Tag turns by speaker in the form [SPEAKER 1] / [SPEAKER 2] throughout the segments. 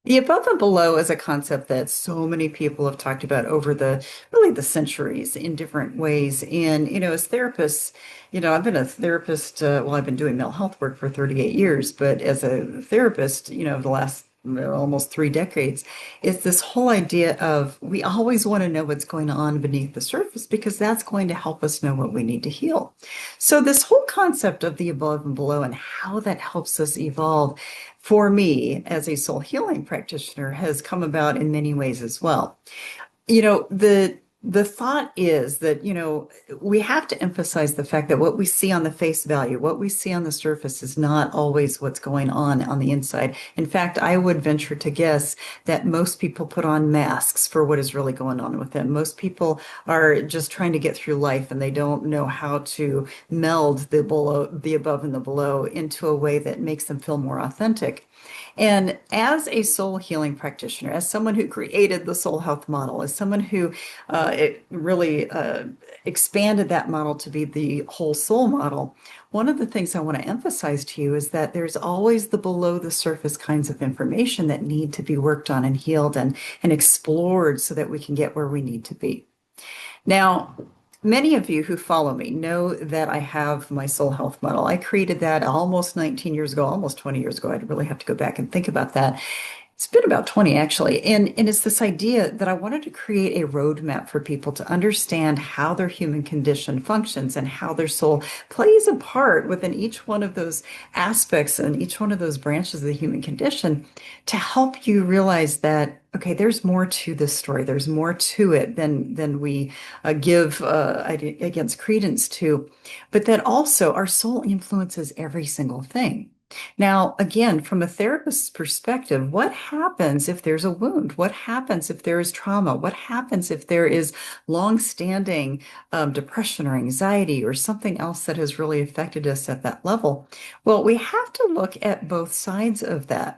[SPEAKER 1] The above and below is a concept that so many people have talked about over the really the centuries in different ways. And, as therapists, I've been a therapist, I've been doing mental health work for 38 years, but as a therapist, the last almost 3 decades, it's this whole idea of we always want to know what's going on beneath the surface because that's going to help us know what we need to heal. So, this whole concept of the above and below and how that helps us evolve for me as a soul healing practitioner has come about in many ways as well. The thought is that, we have to emphasize the fact that what we see on the face value, what we see on the surface is not always what's going on the inside. In fact, I would venture to guess that most people put on masks for what is really going on with them. Most people are just trying to get through life and they don't know how to meld the above and the below into a way that makes them feel more authentic. And as a soul healing practitioner, as someone who created the soul health model, as someone who it really expanded that model to be the whole soul model, one of the things I want to emphasize to you is that there's always the below the surface kinds of information that need to be worked on and healed and explored so that we can get where we need to be. Now, many of you who follow me know that I have my soul health model. I created that almost 19 years ago, almost 20 years ago. I'd really have to go back and think about that. It's been about 20 actually. And it's this idea that I wanted to create a roadmap for people to understand how their human condition functions and how their soul plays a part within each one of those aspects and each one of those branches of the human condition to help you realize that, okay, there's more to this story. There's more to it than we give against credence to, but that also our soul influences every single thing. Now, again, from a therapist's perspective, what happens if there's a wound? What happens if there is trauma? What happens if there is long-standing depression or anxiety or something else that has really affected us at that level? Well, we have to look at both sides of that.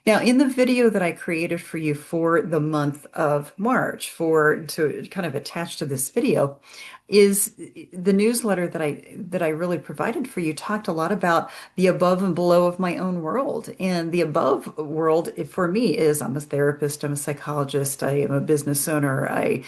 [SPEAKER 1] Now, in the video that I created for you for the month of March, for to kind of attach to this video, is the newsletter that I really provided for you talked a lot about the above and below of my own world. And the above world for me is I'm a therapist, I'm a psychologist, I am a business owner, I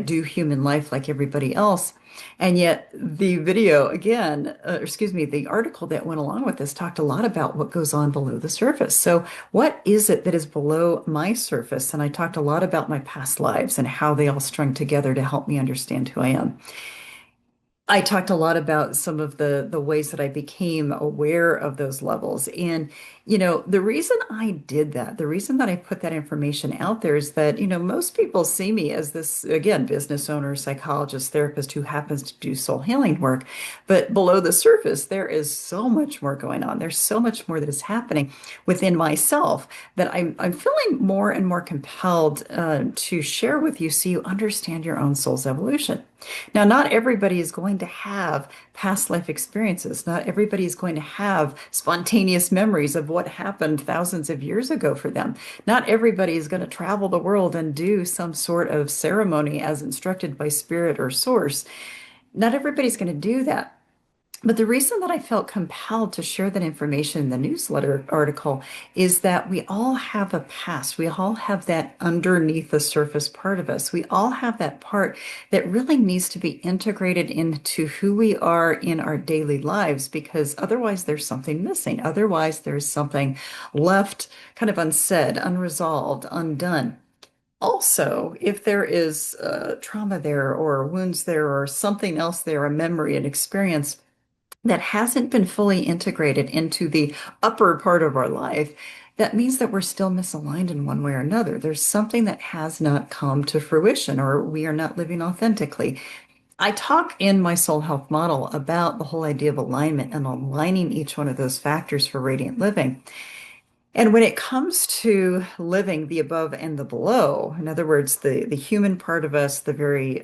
[SPEAKER 1] do human life like everybody else. And yet, the video, again, excuse me, the article that went along with this talked a lot about what goes on below the surface. So, what is it that is below my surface? And I talked a lot about my past lives and how they all strung together to help me understand who I am. I talked a lot about some of the ways that I became aware of those levels. And, the reason I did that, the reason that I put that information out there is that, most people see me as this, again, business owner, psychologist, therapist who happens to do soul healing work. But below the surface, there is so much more going on. There's so much more that is happening within myself that I'm feeling more and more compelled to share with you so you understand your own soul's evolution. Now, not everybody is going to have past life experiences. Not everybody is going to have spontaneous memories of what happened thousands of years ago for them. Not everybody is going to travel the world and do some sort of ceremony as instructed by spirit or source. Not everybody's going to do that. But the reason that I felt compelled to share that information in the newsletter article is that we all have a past. We all have that underneath the surface part of us. We all have that part that really needs to be integrated into who we are in our daily lives because otherwise there's something missing. Otherwise there's something left kind of unsaid, unresolved, undone. Also, if there is trauma there or wounds there or something else there, a memory, an experience, that hasn't been fully integrated into the upper part of our life, that means that we're still misaligned in one way or another. There's something that has not come to fruition, or we are not living authentically. I talk in my soul health model about the whole idea of alignment and aligning each one of those factors for radiant living. And when it comes to living the above and the below, in other words, the human part of us, the very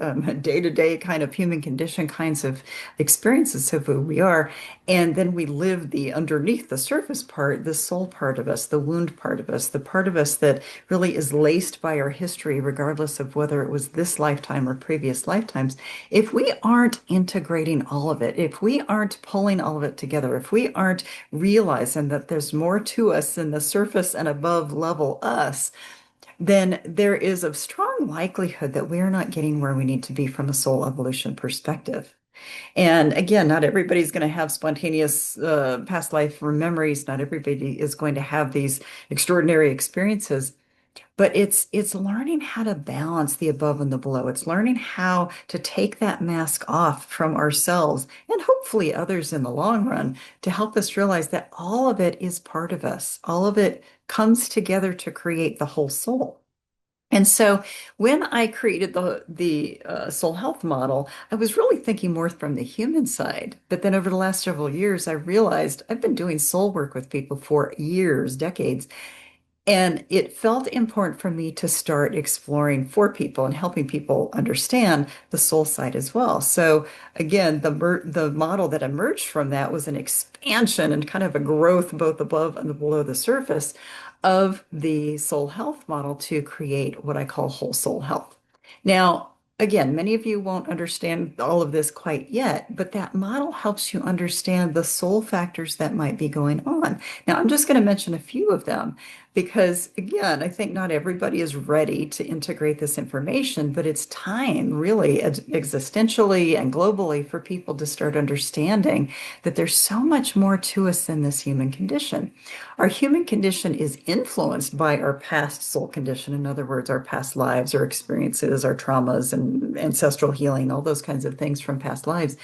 [SPEAKER 1] day-to-day kind of human condition kinds of experiences of who we are, and then we live the underneath the surface part, the soul part of us, the wound part of us, the part of us that really is laced by our history, regardless of whether it was this lifetime or previous lifetimes. If we aren't integrating all of it, if we aren't pulling all of it together, if we aren't realizing that there's more to us than the the surface and above level us, then there is a strong likelihood that we're not getting where we need to be from a soul evolution perspective. And again, not everybody's going to have spontaneous past life memories. Not everybody is going to have these extraordinary experiences. But it's learning how to balance the above and the below. It's learning how to take that mask off from ourselves and hopefully others in the long run to help us realize that all of it is part of us. All of it comes together to create the whole soul. And so when I created the soul health model, I was really thinking more from the human side. But then over the last several years, I realized I've been doing soul work with people for years, decades. And it felt important for me to start exploring for people and helping people understand the soul side as well. So again, the model that emerged from that was an expansion and kind of a growth both above and below the surface of the soul health model to create what I call whole soul health. Now, again, many of you won't understand all of this quite yet, but that model helps you understand the soul factors that might be going on. Now, I'm just going to mention a few of them because, again, I think not everybody is ready to integrate this information, but it's time, really, existentially and globally, for people to start understanding that there's so much more to us than this human condition. Our human condition is influenced by our past soul condition. In other words, our past lives, our experiences, our traumas, and ancestral healing, all those kinds of things from past lives.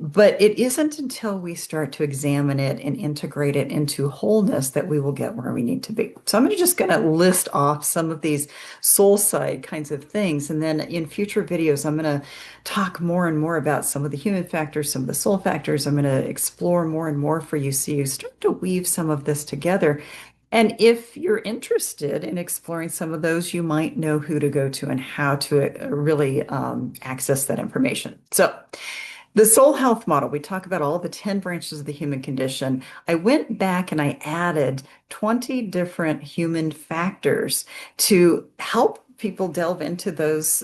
[SPEAKER 1] But it isn't until we start to examine it and integrate it into wholeness that we will get where we need to be. So I'm just going to list off some of these soul side kinds of things. And then in future videos, I'm going to talk more and more about some of the human factors, some of the soul factors. I'm going to explore more and more for you so you start to weave some of this together. And if you're interested in exploring some of those, you might know who to go to and how to really access that information. So the soul health model, we talk about all the 10 branches of the human condition. I went back and I added 20 different human factors to help people delve into those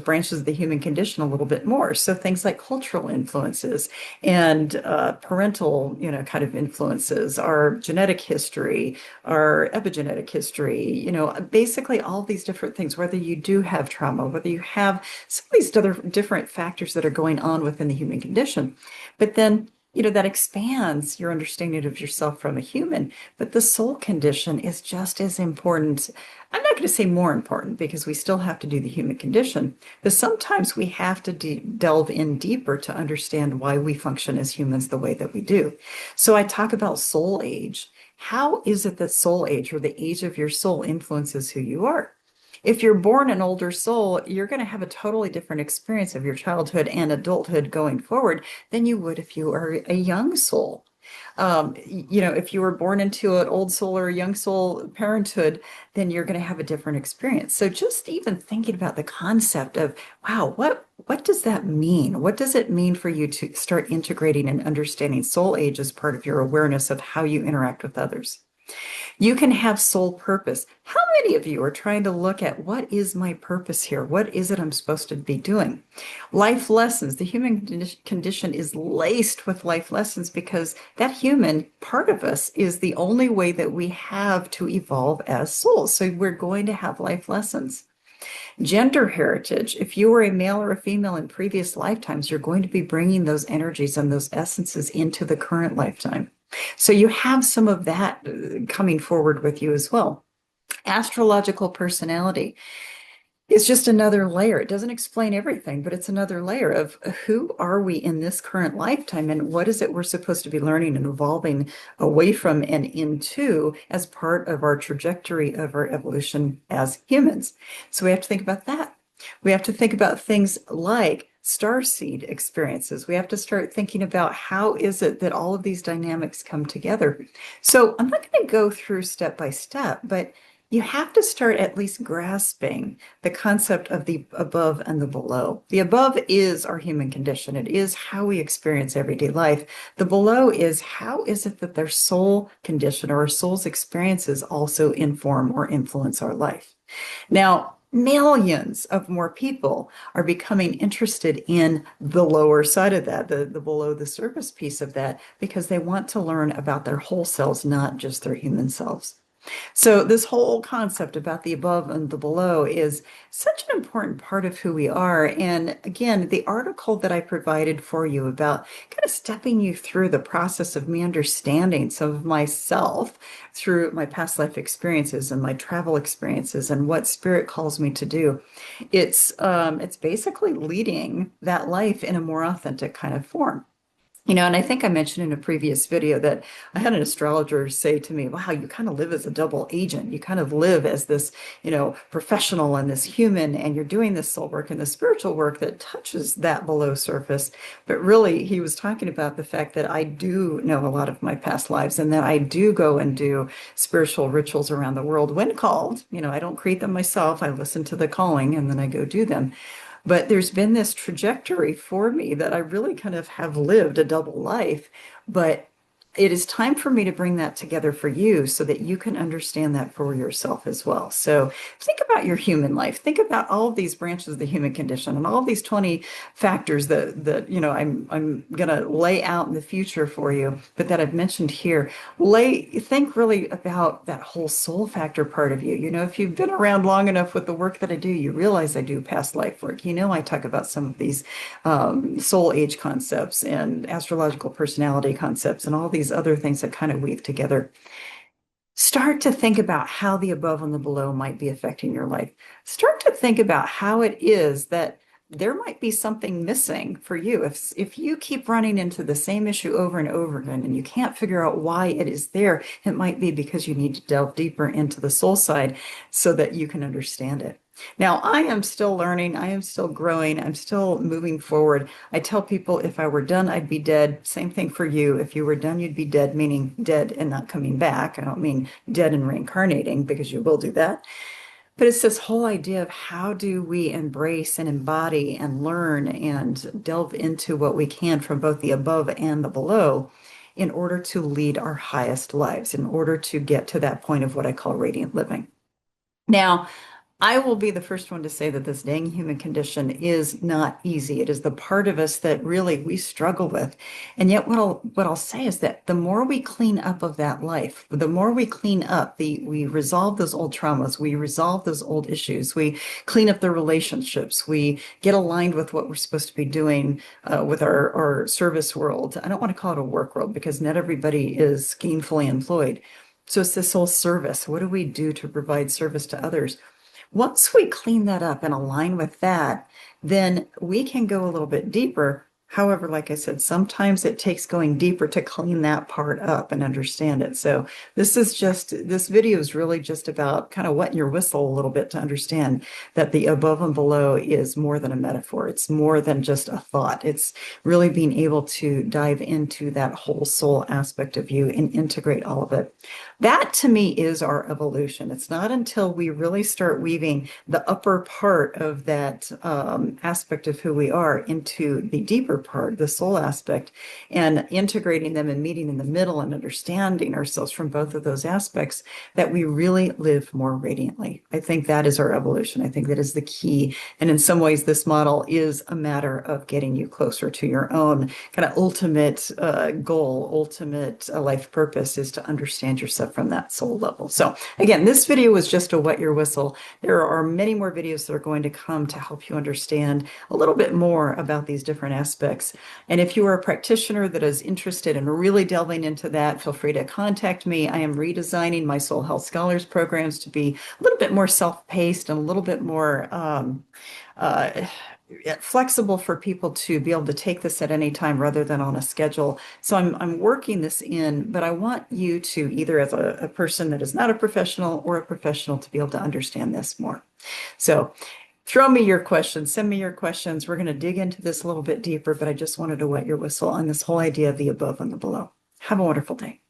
[SPEAKER 1] branches of the human condition a little bit more. So things like cultural influences and parental, kind of influences, our genetic history, our epigenetic history, basically all these different things, whether you do have trauma, whether you have some of these other different factors that are going on within the human condition. But then that expands your understanding of yourself from a human. But the soul condition is just as important. I'm not going to say more important because we still have to do the human condition, but sometimes we have to delve in deeper to understand why we function as humans the way that we do. So I talk about soul age. How is it that soul age, or the age of your soul, influences who you are? If you're born an older soul, you're going to have a totally different experience of your childhood and adulthood going forward than you would if you are a young soul. If you were born into an old soul or a young soul parenthood, then you're going to have a different experience. So just even thinking about the concept of, wow, what does that mean? What does it mean for you to start integrating and understanding soul age as part of your awareness of how you interact with others? You can have soul purpose. How many of you are trying to look at what is my purpose here? What is it I'm supposed to be doing? Life lessons. The human condition is laced with life lessons because that human part of us is the only way that we have to evolve as souls. So we're going to have life lessons. Gender heritage. If you were a male or a female in previous lifetimes, you're going to be bringing those energies and those essences into the current lifetime. So you have some of that coming forward with you as well. Astrological personality is just another layer. It doesn't explain everything, but it's another layer of who are we in this current lifetime and what is it we're supposed to be learning and evolving away from and into as part of our trajectory of our evolution as humans. So we have to think about that. We have to think about things like starseed experiences. We have to start thinking about how is it that all of these dynamics come together. So I'm not going to go through step by step, but you have to start at least grasping the concept of the above and the below. The above is our human condition. It is how we experience everyday life. The below is how is it that their soul condition or our soul's experiences also inform or influence our life. Now, millions of more people are becoming interested in the lower side of that, the below the surface piece of that, because they want to learn about their whole selves, not just their human selves. So this whole concept about the above and the below is such an important part of who we are. And again, the article that I provided for you about kind of stepping you through the process of me understanding some of myself through my past life experiences and my travel experiences and what spirit calls me to do. It's basically leading that life in a more authentic kind of form. And I think I mentioned in a previous video that I had an astrologer say to me, wow, you kind of live as a double agent. You kind of live as this, professional and this human, and you're doing this soul work and the spiritual work that touches that below surface. But really, he was talking about the fact that I do know a lot of my past lives and that I do go and do spiritual rituals around the world when called. I don't create them myself. I listen to the calling and then I go do them. But there's been this trajectory for me that I really kind of have lived a double life. But it is time for me to bring that together for you so that you can understand that for yourself as well. So think about your human life. Think about all of these branches of the human condition and all of these 20 factors that I'm gonna lay out in the future for you, but that I've mentioned here. Think really about that whole soul factor part of you. If you've been around long enough with the work that I do, you realize I do past life work. I talk about some of these soul age concepts and astrological personality concepts and all these other things that kind of weave together. Start to think about how the above and the below might be affecting your life. Start to think about how it is that there might be something missing for you. If you keep running into the same issue over and over again and you can't figure out why it is there, it might be because you need to delve deeper into the soul side so that you can understand it. Now, I am still learning. I am still growing. I'm still moving forward. I tell people if I were done, I'd be dead. Same thing for you. If you were done, you'd be dead, meaning dead and not coming back. I don't mean dead and reincarnating because you will do that. But it's this whole idea of how do we embrace and embody and learn and delve into what we can from both the above and the below in order to lead our highest lives, in order to get to that point of what I call radiant living. Now, I will be the first one to say that this dang human condition is not easy. It is the part of us that really we struggle with. And yet what I'll say is that the more we clean up of that life, the more we clean up, we resolve those old traumas, we resolve those old issues, we clean up the relationships, we get aligned with what we're supposed to be doing with our service world. I don't want to call it a work world because not everybody is gainfully employed. So it's this whole service. What do we do to provide service to others? Once we clean that up and align with that, then we can go a little bit deeper. However, like I said, sometimes it takes going deeper to clean that part up and understand it. So this video is really just about kind of wetting your whistle a little bit to understand that the above and below is more than a metaphor. It's more than just a thought. It's really being able to dive into that whole soul aspect of you and integrate all of it. That to me is our evolution. It's not until we really start weaving the upper part of that aspect of who we are into the deeper part, the soul aspect, and integrating them and meeting in the middle and understanding ourselves from both of those aspects that we really live more radiantly. I think that is our evolution. I think that is the key. And in some ways, this model is a matter of getting you closer to your own kind of ultimate goal, ultimate life purpose is to understand yourself from that soul level. So again, this video was just a wet your whistle. There are many more videos that are going to come to help you understand a little bit more about these different aspects. And if you are a practitioner that is interested in really delving into that, feel free to contact me. I am redesigning my Soul Health Scholars programs to be a little bit more self-paced and a little bit more uh, flexible for people to be able to take this at any time rather than on a schedule. So I'm working this in, but I want you to either as a person that is not a professional or a professional to be able to understand this more. So throw me your questions, send me your questions. We're going to dig into this a little bit deeper, but I just wanted to wet your whistle on this whole idea of the above and the below. Have a wonderful day.